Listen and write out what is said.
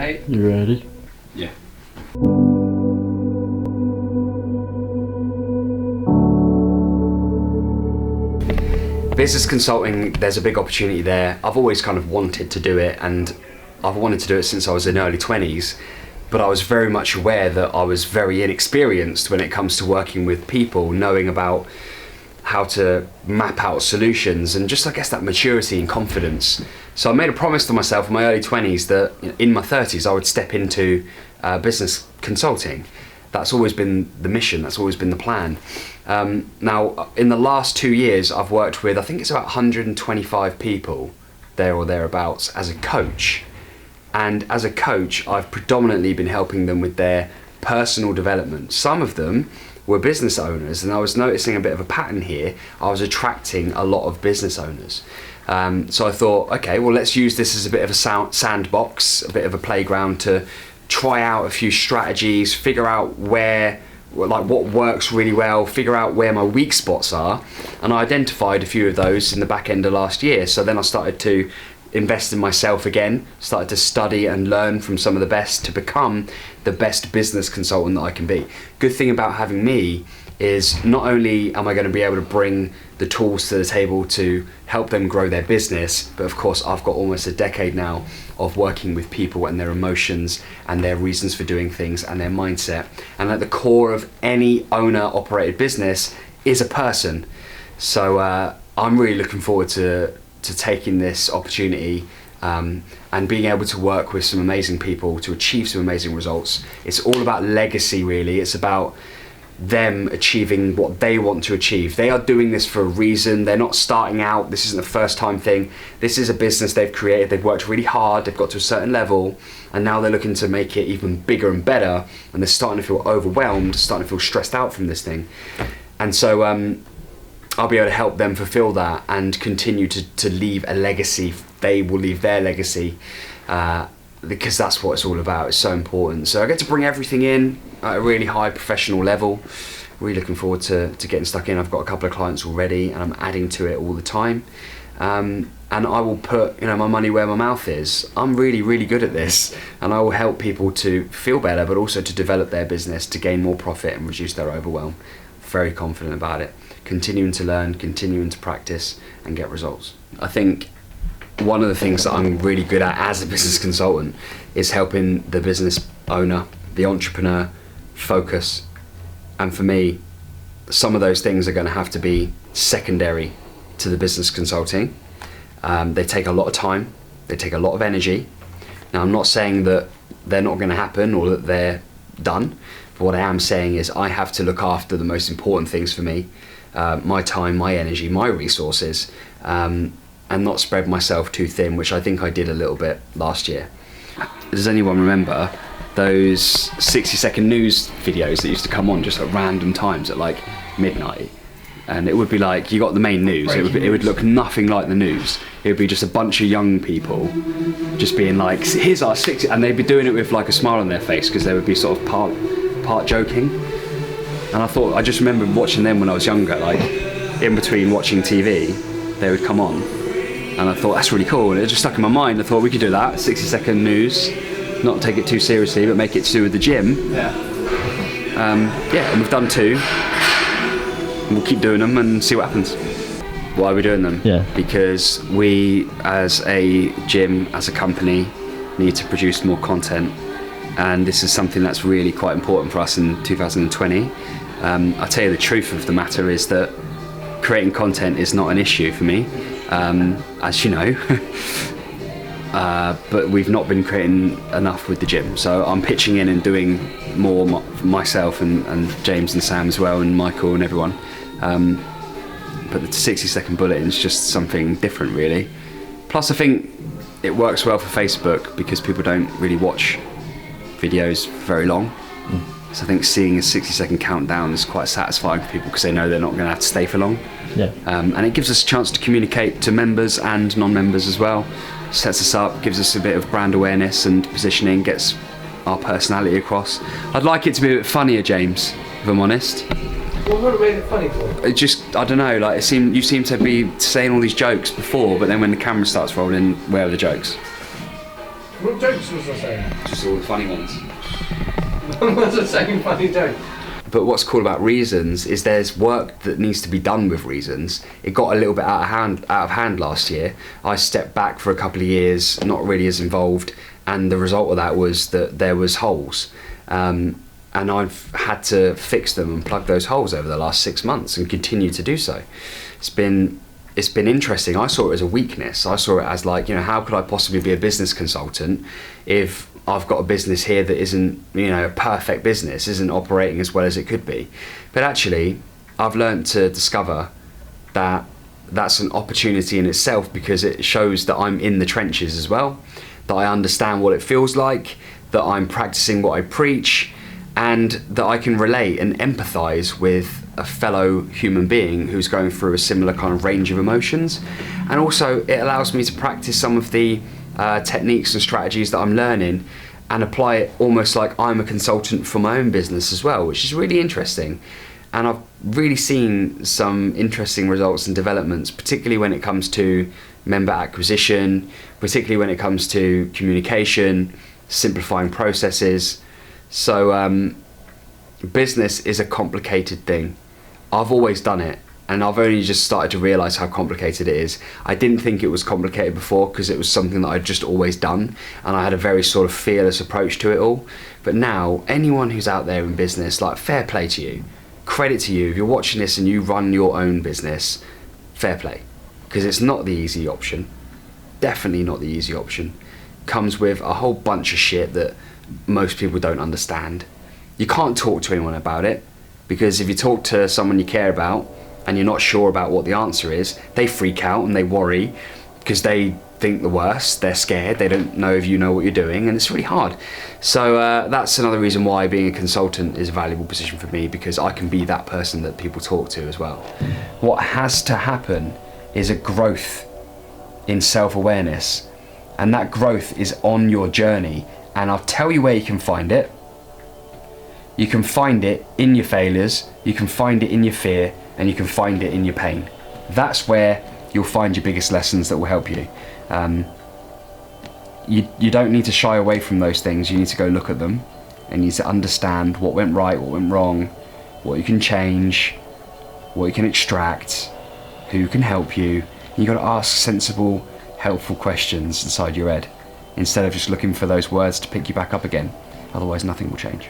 mate. You ready? Yeah. Business consulting, there's a big opportunity there. I've always kind of wanted to do it, and I've wanted to do it since I was in early 20s, but I was very much aware that I was very inexperienced when it comes to working with people, knowing about how to map out solutions and just, I guess, that maturity and confidence. So I made a promise to myself in my early 20s that in my 30s I would step into business consulting. That's always been the mission, that's always been the plan. Now, in the last 2 years, I've worked with, I think it's about 125 people, there or thereabouts, as a coach. And as a coach, I've predominantly been helping them with their personal development. Some of them were business owners, and I was noticing a bit of a pattern here. I was attracting a lot of business owners. So I thought, okay, well, let's use this as a bit of a sandbox, a bit of a playground to try out a few strategies, figure out what works really well, figure out where my weak spots are. And I identified a few of those in the back end of last year. So then I started to invest in myself again, started to study and learn from some of the best to become the best business consultant that I can be. Good thing about having me is not only am I going to be able to bring the tools to the table to help them grow their business, but of course I've got almost a decade now of working with people and their emotions and their reasons for doing things and their mindset. And at the core of any owner-operated business is a person. So I'm really looking forward to taking this opportunity and being able to work with some amazing people to achieve some amazing results. It's all about legacy, really. It's about them achieving what they want to achieve. They are doing this for a reason. They're not starting out. This isn't a first time thing. This is a business they've created. They've worked really hard. They've got to a certain level, and now they're looking to make it even bigger and better, and they're starting to feel overwhelmed, starting to feel stressed out from this thing. And so I'll be able to help them fulfill that and continue to leave a legacy. They will leave their legacy because that's what it's all about. It's so important. So I get to bring everything in at a really high professional level. Really looking forward to getting stuck in. I've got a couple of clients already, and I'm adding to it all the time. And I will put my money where my mouth is. I'm really, really good at this, and I will help people to feel better, but also to develop their business, to gain more profit and reduce their overwhelm. Very confident about it. Continuing to learn, continuing to practice and get results. I think one of the things that I'm really good at as a business consultant is helping the business owner, the entrepreneur, focus. And for me, some of those things are going to have to be secondary to the business consulting. They take a lot of time, they take a lot of energy. Now, I'm not saying that they're not going to happen or that they're done, but what I am saying is I have to look after the most important things for me, my time, my energy, my resources, and not spread myself too thin, which I think I did a little bit last year. Does anyone remember those 60-second news videos that used to come on just at random times at like midnight? And it would be like, you got the main news, it would look nothing like the news. It would be just a bunch of young people just being like, here's our 60, and they'd be doing it with like a smile on their face because they would be sort of part joking. And I just remember watching them when I was younger, like in between watching TV, they would come on. And I thought, that's really cool. And it just stuck in my mind. I thought we could do that, 60-second news, not take it too seriously, but make it to do with the gym. Yeah. And we've done 2. And we'll keep doing them and see what happens. Why are we doing them? Yeah. Because we, as a gym, as a company, need to produce more content. And this is something that's really quite important for us in 2020. I'll tell you the truth of the matter is that creating content is not an issue for me, as you know. But we've not been creating enough with the gym. So I'm pitching in and doing more myself and James and Sam as well, and Michael and everyone. But the 60-second bulletin is just something different, really. Plus, I think it works well for Facebook because people don't really watch videos very long. So I think seeing a 60-second countdown is quite satisfying for people because they know they're not going to have to stay for long. Yeah. And it gives us a chance to communicate to members and non-members as well. Sets us up, gives us a bit of brand awareness and positioning, gets our personality across. I'd like it to be a bit funnier, James, if I'm honest. What would have made it funny for? It just, I don't know, like you seem to be saying all these jokes before, but then when the camera starts rolling, where are the jokes? What jokes was I saying? Just all the funny ones. Was I saying funny joke? But what's cool about Reasons is there's work that needs to be done with Reasons. It got a little bit out of hand last year. I stepped back for a couple of years, not really as involved, and the result of that was that there was holes. And I've had to fix them and plug those holes over the last 6 months and continue to do so. It's been interesting. I saw it as a weakness. I saw it as like, how could I possibly be a business consultant if I've got a business here that isn't, a perfect business, isn't operating as well as it could be. But actually, I've learned to discover that that's an opportunity in itself, because it shows that I'm in the trenches as well, that I understand what it feels like, that I'm practicing what I preach, and that I can relate and empathise with a fellow human being who's going through a similar kind of range of emotions. And also it allows me to practice some of the techniques and strategies that I'm learning and apply it almost like I'm a consultant for my own business as well, which is really interesting. And I've really seen some interesting results and developments, particularly when it comes to member acquisition, particularly when it comes to communication, simplifying processes. So business is a complicated thing. I've always done it, and I've only just started to realise how complicated it is. I didn't think it was complicated before because it was something that I'd just always done, and I had a very sort of fearless approach to it all. But now, anyone who's out there in business, like, fair play to you. Credit to you. If you're watching this and you run your own business, fair play. Because it's not the easy option. Definitely not the easy option. Comes with a whole bunch of shit that most people don't understand. You can't talk to anyone about it, because if you talk to someone you care about and you're not sure about what the answer is, they freak out and they worry because they think the worst, they're scared, they don't know if you know what you're doing, and it's really hard. So that's another reason why being a consultant is a valuable position for me, because I can be that person that people talk to as well. What has to happen is a growth in self-awareness, and that growth is on your journey, and I'll tell you where you can find it. You can find it in your failures, you can find it in your fear, and you can find it in your pain. That's where you'll find your biggest lessons that will help you. You don't need to shy away from those things. You need to go look at them, and you need to understand what went right, what went wrong, what you can change, what you can extract, who can help you. You got to ask sensible, helpful questions inside your head, instead of just looking for those words to pick you back up again. Otherwise, nothing will change.